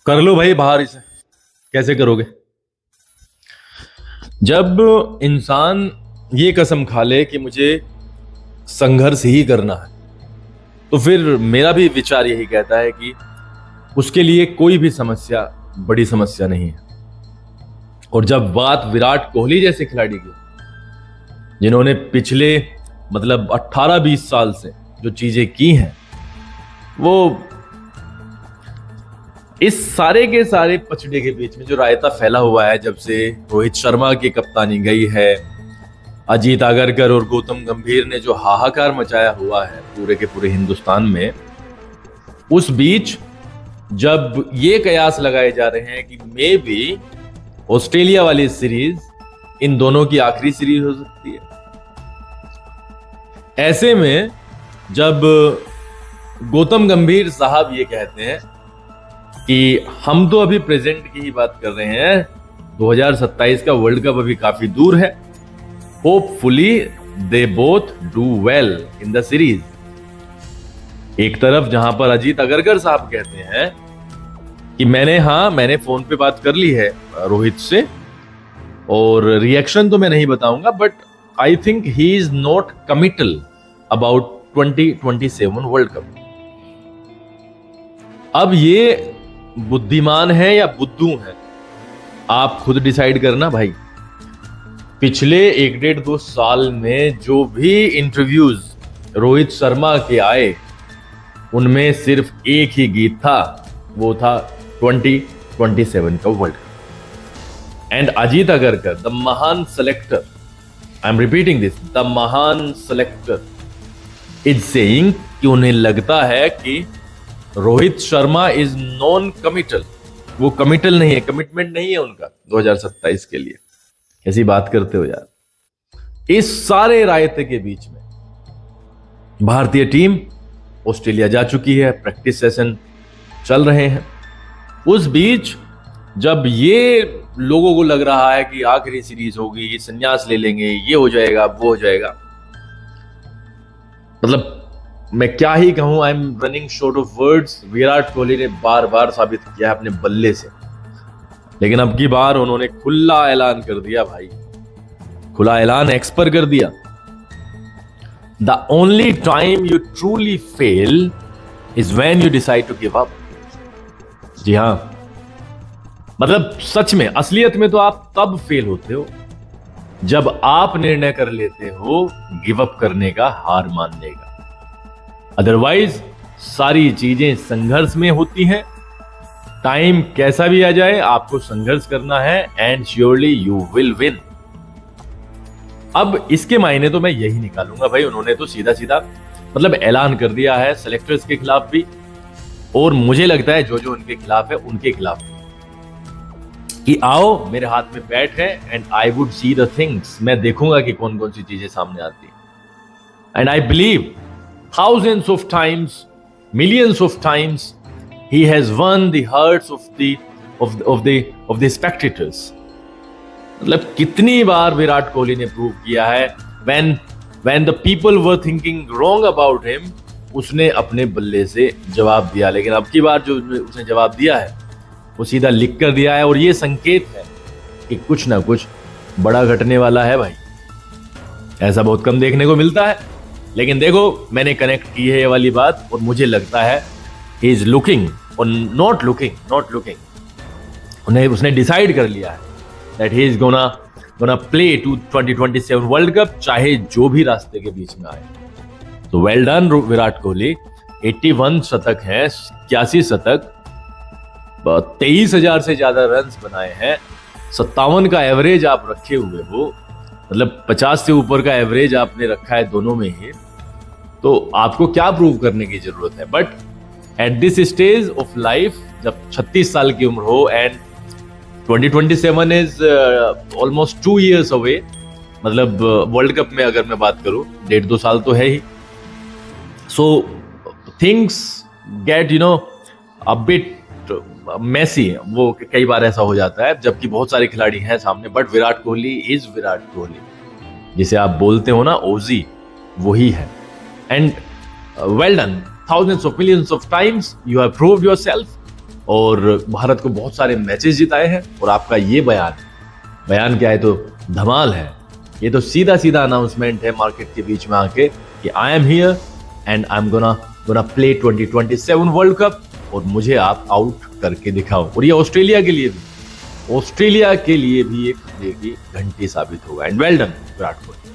कर लो भाई बाहर इसे। कैसे करोगे? जब इंसान ये कसम खा ले कि मुझे संघर्ष ही करना है, तो फिर मेरा भी विचार यही कहता है कि उसके लिए कोई भी समस्या बड़ी समस्या नहीं है। और जब बात विराट कोहली जैसे खिलाड़ी की, जिन्होंने पिछले 18-20 साल से जो चीजें की हैं, वो इस सारे के सारे पचड़े के बीच में जो रायता फैला हुआ है, जब से रोहित शर्मा की कप्तानी गई है, अजीत आगरकर और गौतम गंभीर ने जो हाहाकार मचाया हुआ है पूरे के पूरे हिंदुस्तान में, उस बीच जब ये कयास लगाए जा रहे हैं कि मे बी ऑस्ट्रेलिया वाली सीरीज इन दोनों की आखिरी सीरीज हो सकती है, ऐसे में जब गौतम गंभीर साहब ये कहते हैं कि हम तो अभी प्रेजेंट की ही बात कर रहे हैं, 2027 का वर्ल्ड कप अभी काफी दूर है, hopefully they both do well in the series. एक तरफ जहां पर अजीत अगरकर साहब कहते हैं कि मैंने फोन पे बात कर ली है रोहित से, और रिएक्शन तो मैं नहीं बताऊंगा, but I think he is not committal about 2027 World cup. अब ये बुद्धिमान है या बुद्धू है, आप खुद डिसाइड करना भाई। पिछले 1-1.5-2 साल में जो भी इंटरव्यूज रोहित शर्मा के आए, उनमें सिर्फ एक ही गीत था, वो था 2027 का World Cup. And Ajit Agarkar, the महान selector, I am repeating this, the महान सेलेक्टर इज सेइंग कि उन्हें लगता है कि Rohit Sharma is non committal, वो कमिटल नहीं है, कमिटमेंट नहीं है उनका 2027 के लिए। ऐसी बात करते हो यार। इस सारे रायते के बीच में भारतीय टीम ऑस्ट्रेलिया जा चुकी है, प्रैक्टिस सेशन चल रहे हैं। उस बीच जब ये लोगों को लग रहा है कि आखिरी सीरीज होगी, ये संन्यास ले लेंगे, ये हो जाएगा, वो हो जाएगा, मैं क्या ही कहूं, I am running short of words. Virat Kohli ने बार बार साबित किया है अपने बल्ले से, लेकिन अब की बार उन्होंने खुला ऐलान कर दिया भाई, खुला ऐलान एक्स पर कर दिया। The only time you truly fail is when you decide to give up. जी हां, सच में, असलियत में तो आप तब फेल होते हो जब आप निर्णय कर लेते हो गिव अप करने का, हार मानने का। अदरवाइज सारी चीजें संघर्ष में होती हैं। टाइम कैसा भी आ जाए, आपको संघर्ष करना है, and surely you will win. अब इसके मायने तो मैं यही निकालूंगा भाई, उन्होंने तो सीधा सीधा ऐलान कर दिया है सेलेक्टर्स के खिलाफ भी, और मुझे लगता है जो जो उनके खिलाफ है उनके खिलाफ भी, कि आओ मेरे हाथ में बैट है and I would see the things. मैं देखूंगा कि कौन कौन सी चीजें सामने आती है। And I believe thousands of times, millions of times, he has won the hearts of the spectators. कितनी बार विराट कोहली ने प्रूव किया है, when the people were thinking wrong about him, उसने अपने बल्ले से जवाब दिया। लेकिन अब की बार जो उसने जवाब दिया है, वो सीधा लिख कर दिया है, और ये संकेत है कि कुछ ना कुछ बड़ा घटने वाला है भाई। ऐसा बहुत कम देखने को मिलता है, लेकिन देखो, मैंने कनेक्ट की है ये वाली बात, और मुझे लगता है ही इज लुकिंग और नॉट लुकिंग। उसने डिसाइड कर लिया है that he is gonna play to 2027 World Cup, चाहे जो भी रास्ते के बीच में आए। तो वेल डन विराट कोहली। 81 शतक हैं, 81 शतक, 23,000 से ज्यादा रन बनाए हैं, 57 का एवरेज आप रखे हुए हो, 50 से ऊपर का एवरेज आपने रखा है दोनों में ही, तो आपको क्या प्रूव करने की जरूरत है। But at this stage of life, जब 36 साल की उम्र हो, and 2027 is almost 2 years away, World Cup में अगर मैं बात करूं, 1.5-2 साल तो है ही। So things get a bit messy, वो कई बार ऐसा हो जाता है, जबकि बहुत सारे खिलाड़ी हैं सामने, बट विराट कोहली इज विराट कोहली, जिसे आप बोलते हो ना ओजी, वही है। And well done, thousands of millions of times you have proved yourself, और भारत को बहुत सारे मैचेस जिताए हैं। और आपका ये बयान क्या है, तो धमाल है। ये तो सीधा सीधा अनाउंसमेंट है मार्केट के बीच में आके कि I am here and I am gonna play 2027 World cup, और मुझे आप आउट करके दिखाओ। और ये ऑस्ट्रेलिया के लिए भी एक खतरे की घंटी साबित होगा। And well done Virat Kohli.